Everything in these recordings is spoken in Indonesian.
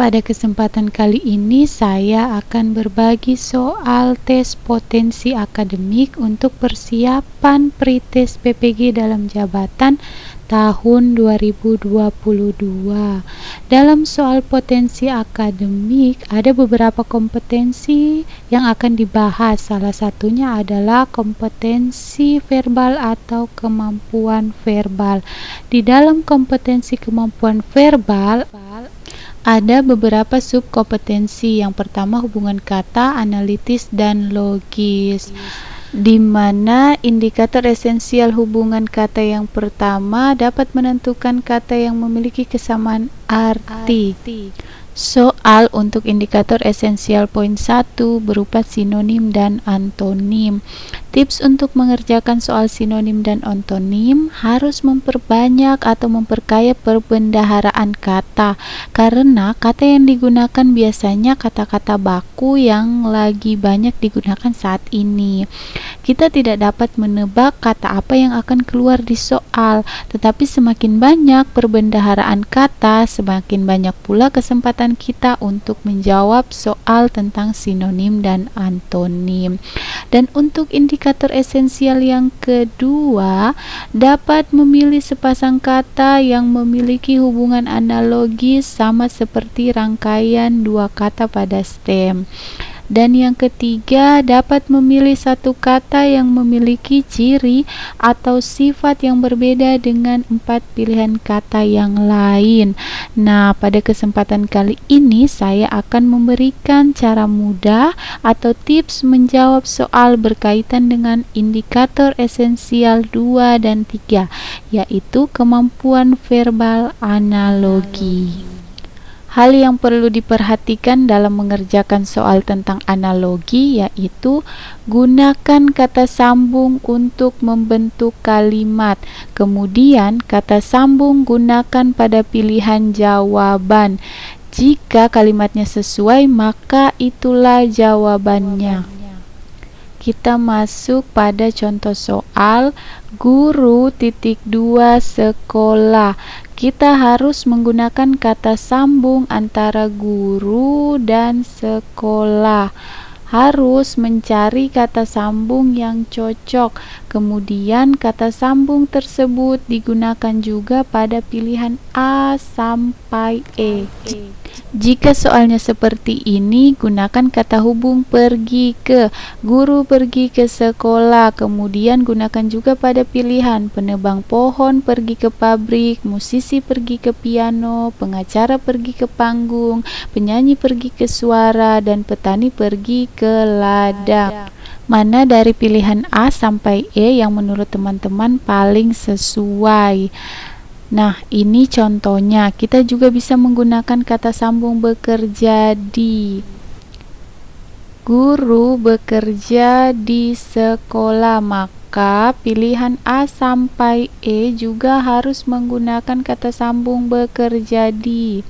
Pada kesempatan kali ini saya akan berbagi soal tes potensi akademik untuk persiapan pretest PPG dalam jabatan tahun 2022. Dalam soal potensi akademik ada beberapa kompetensi yang akan dibahas. Salah satunya adalah kompetensi verbal atau kemampuan verbal. Di dalam kompetensi kemampuan verbal ada beberapa subkompetensi. Yang pertama hubungan kata, analitis, dan logis, di mana indikator esensial hubungan kata yang pertama dapat menentukan kata yang memiliki kesamaan arti. Soal untuk indikator esensial poin 1 berupa sinonim dan antonim. Tips untuk mengerjakan soal sinonim dan antonim harus memperbanyak atau memperkaya perbendaharaan kata, karena kata yang digunakan biasanya kata-kata baku yang lagi banyak digunakan saat ini. Kita tidak dapat menebak kata apa yang akan keluar di soal, tetapi semakin banyak perbendaharaan kata, semakin banyak pula kesempatan kita untuk menjawab soal tentang sinonim dan antonim. Dan untuk indikator esensial yang kedua, dapat memilih sepasang kata yang memiliki hubungan analogis sama seperti rangkaian dua kata pada stem. Dan yang ketiga, dapat memilih satu kata yang memiliki ciri atau sifat yang berbeda dengan 4 pilihan kata yang lain. Nah, pada kesempatan kali ini saya akan memberikan cara mudah atau tips menjawab soal berkaitan dengan indikator esensial 2 dan 3, yaitu kemampuan verbal analogi. Hal yang perlu diperhatikan dalam mengerjakan soal tentang analogi yaitu gunakan kata sambung untuk membentuk kalimat. Kemudian kata sambung gunakan pada pilihan jawaban. Jika kalimatnya sesuai, maka itulah jawabannya. Kita masuk pada contoh soal guru titik 2 sekolah. Kita harus menggunakan kata sambung antara guru dan sekolah. Harus mencari kata sambung yang cocok. Kemudian kata sambung tersebut digunakan juga pada pilihan A sampai E. Jika soalnya seperti ini, gunakan kata hubung pergi ke. Guru pergi ke sekolah. Kemudian gunakan juga pada pilihan penebang pohon pergi ke pabrik, musisi pergi ke piano, pengacara pergi ke panggung, penyanyi pergi ke suara, dan petani pergi ke ladang. Mana dari pilihan A sampai E yang menurut teman-teman paling sesuai? Nah, ini contohnya. Kita juga bisa menggunakan kata sambung bekerja di. Guru bekerja di sekolah, maka pilihan A sampai E juga harus menggunakan kata sambung bekerja di.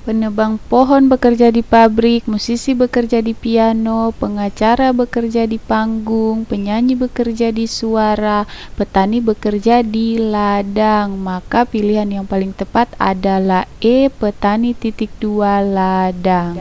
Penebang pohon bekerja di pabrik, musisi bekerja di piano, pengacara bekerja di panggung, penyanyi bekerja di suara, petani bekerja di ladang. Maka pilihan yang paling tepat adalah E, petani titik 2 ladang.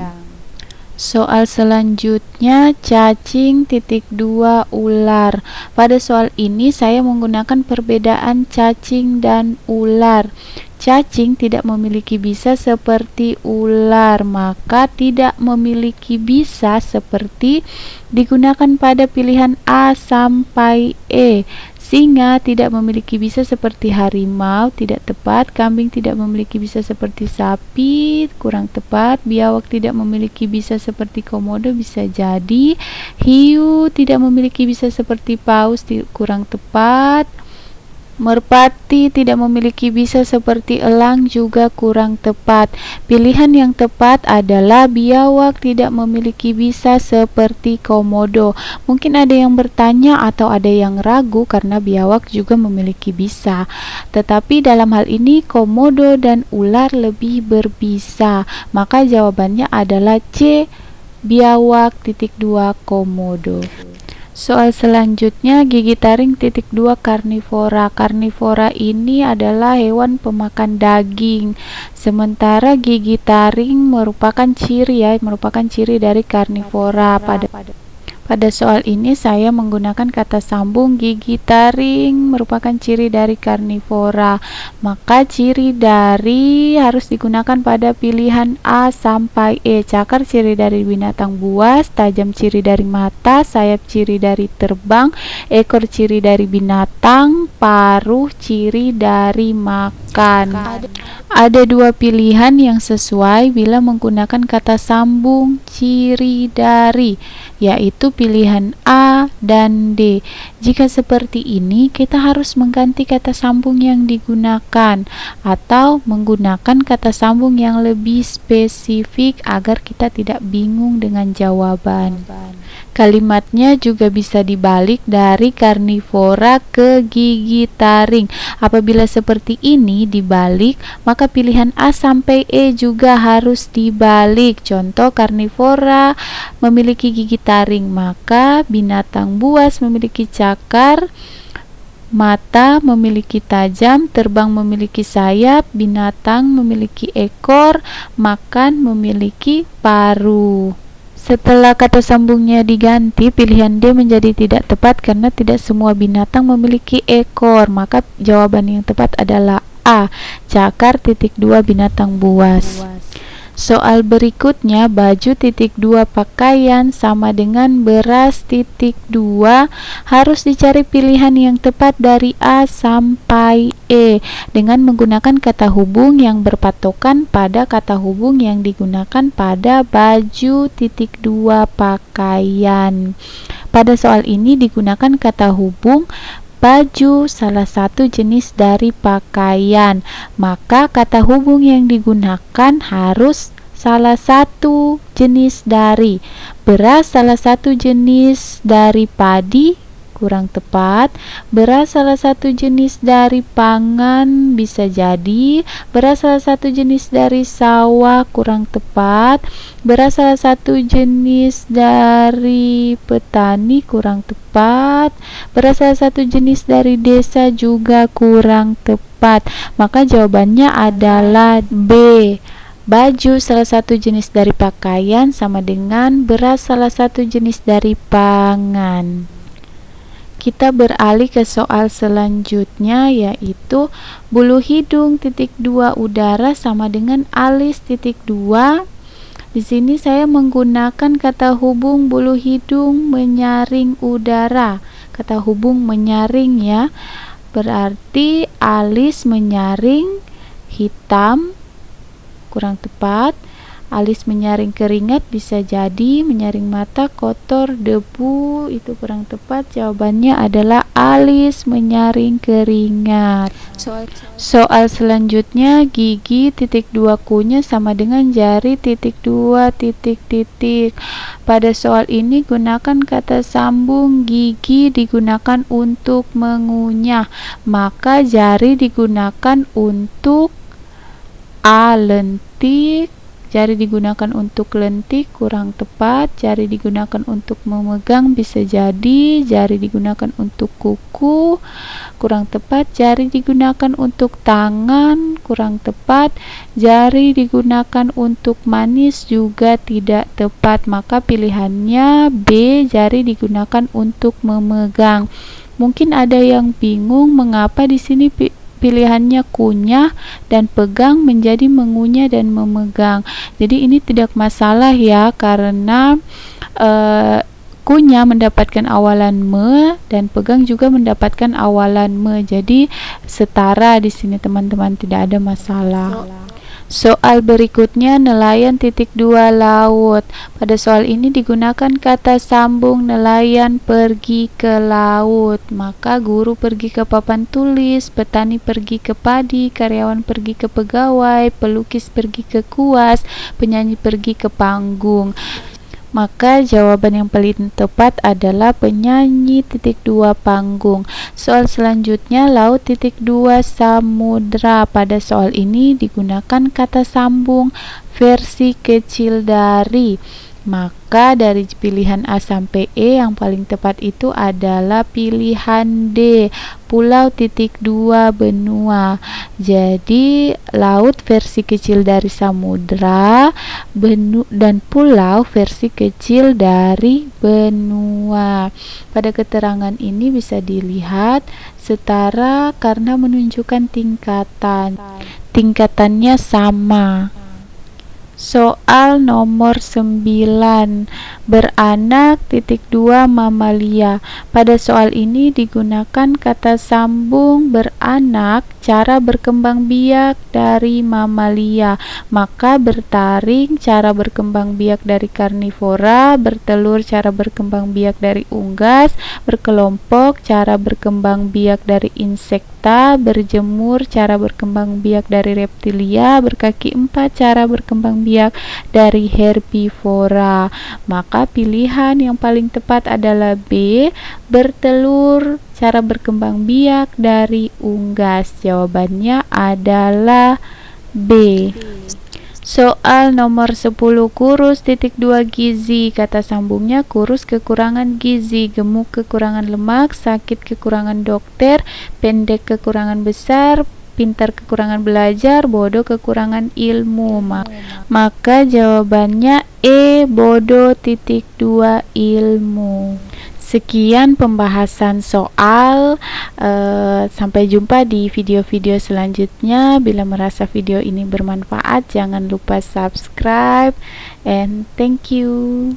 Soal selanjutnya, cacing titik 2 ular. Pada soal ini saya menggunakan perbedaan cacing dan ular. Cacing tidak memiliki bisa seperti ular, maka tidak memiliki bisa seperti digunakan pada pilihan A sampai E. Singa tidak memiliki bisa seperti harimau, tidak tepat. Kambing tidak memiliki bisa seperti sapi, kurang tepat. Biawak tidak memiliki bisa seperti komodo, bisa jadi. Hiu tidak memiliki bisa seperti paus, kurang tepat. Merpati tidak memiliki bisa seperti elang, juga kurang tepat. Pilihan yang tepat adalah biawak tidak memiliki bisa seperti komodo. Mungkin ada yang bertanya atau ada yang ragu karena biawak juga memiliki bisa. Tetapi dalam hal ini komodo dan ular lebih berbisa. Maka jawabannya adalah C, biawak titik 2 komodo. Soal selanjutnya, gigi taring titik 2 karnivora. Karnivora ini adalah hewan pemakan daging. Sementara gigi taring merupakan ciri dari karnivora. Pada soal ini saya menggunakan kata sambung gigi taring merupakan ciri dari karnivora. Maka ciri dari harus digunakan pada pilihan A sampai E. Cakar ciri dari binatang buas, tajam ciri dari mata, sayap ciri dari terbang, ekor ciri dari binatang, paruh ciri dari makan. Ada dua pilihan yang sesuai bila menggunakan kata sambung ciri dari, yaitu pilihan A dan D. Jika seperti ini, kita harus mengganti kata sambung yang digunakan atau menggunakan kata sambung yang lebih spesifik agar kita tidak bingung dengan jawaban. Kalimatnya juga bisa dibalik dari karnivora ke gigi taring. Apabila seperti ini dibalik, maka pilihan A sampai E juga harus dibalik. Contoh, karnivora memiliki gigi taring, maka binatang buas memiliki cakar, mata memiliki tajam, terbang memiliki sayap, binatang memiliki ekor, makan memiliki paruh. Setelah kata sambungnya diganti, pilihan D menjadi tidak tepat karena tidak semua binatang memiliki ekor. Maka jawaban yang tepat adalah A, cakar titik 2 binatang buas. Soal berikutnya, baju titik 2 pakaian sama dengan beras titik 2. Harus dicari pilihan yang tepat dari A sampai E dengan menggunakan kata hubung yang berpatokan pada kata hubung yang digunakan pada baju titik 2 pakaian. Pada soal ini digunakan kata hubung baju salah satu jenis dari pakaian, maka kata hubung yang digunakan harus salah satu jenis dari. Beras salah satu jenis dari padi, kurang tepat. Beras salah satu jenis dari pangan, bisa jadi. Beras salah satu jenis dari sawah, kurang tepat. Beras salah satu jenis dari petani, kurang tepat. Beras salah satu jenis dari desa, juga kurang tepat. Maka jawabannya adalah B. Baju salah satu jenis dari pakaian sama dengan beras salah satu jenis dari pangan. Kita beralih ke soal selanjutnya, yaitu bulu hidung titik 2 udara sama dengan alis titik 2. Di sini saya menggunakan kata hubung bulu hidung menyaring udara. Kata hubung menyaring ya. Berarti alis menyaring hitam, kurang tepat. Alis menyaring keringat, bisa jadi. Menyaring mata, kotor, debu, itu kurang tepat. Jawabannya adalah alis menyaring keringat. Soal selanjutnya, gigi titik 2 kunyah sama dengan jari titik 2 titik titik. Pada soal ini gunakan kata sambung gigi digunakan untuk mengunyah, maka jari digunakan untuk A, lentik. Jari digunakan untuk lentik, kurang tepat. Jari digunakan untuk memegang, bisa jadi. Jari digunakan untuk kuku, kurang tepat. Jari digunakan untuk tangan, kurang tepat. Jari digunakan untuk manis, juga tidak tepat. Maka pilihannya B, jari digunakan untuk memegang. Mungkin ada yang bingung mengapa di sini pilihannya kunyah dan pegang menjadi mengunyah dan memegang. Jadi ini tidak masalah ya, karena kunyah mendapatkan awalan me dan pegang juga mendapatkan awalan me. Jadi setara di sini teman-teman, tidak ada masalah. Soal berikutnya, nelayan titik 2 laut. Pada soal ini digunakan kata sambung nelayan pergi ke laut. Maka guru pergi ke papan tulis, petani pergi ke padi, karyawan pergi ke pegawai, pelukis pergi ke kuas, penyanyi pergi ke panggung. Maka jawaban yang paling tepat adalah penyanyi titik 2 panggung. Soal selanjutnya, laut titik 2 samudra. Pada soal ini digunakan kata sambung versi kecil dari. Maka dari pilihan A sampai E yang paling tepat itu adalah pilihan D, pulau titik 2 benua. Jadi laut versi kecil dari samudra, dan pulau versi kecil dari benua. Pada keterangan ini bisa dilihat setara karena menunjukkan tingkatannya sama. Soal nomor 9, beranak titik 2 mamalia. Pada soal ini digunakan kata sambung beranak, cara berkembang biak dari mamalia. Maka bertaring, cara berkembang biak dari karnivora, bertelur, cara berkembang biak dari unggas, berkelompok, cara berkembang biak dari insekta, berjemur, cara berkembang biak dari reptilia, berkaki 4, cara berkembang biak dari herbivora. Maka pilihan yang paling tepat adalah B, bertelur, cara berkembang biak dari unggas. Jawabannya adalah B. Soal nomor 10, kurus titik 2 gizi. Kata sambungnya kurus kekurangan gizi, gemuk kekurangan lemak, sakit kekurangan dokter, pendek kekurangan besar, pintar kekurangan belajar, bodoh kekurangan ilmu. Maka jawabannya E, bodoh titik 2 ilmu. Sekian pembahasan soal. Sampai jumpa di video-video selanjutnya. Bila merasa video ini bermanfaat, jangan lupa subscribe, and thank you.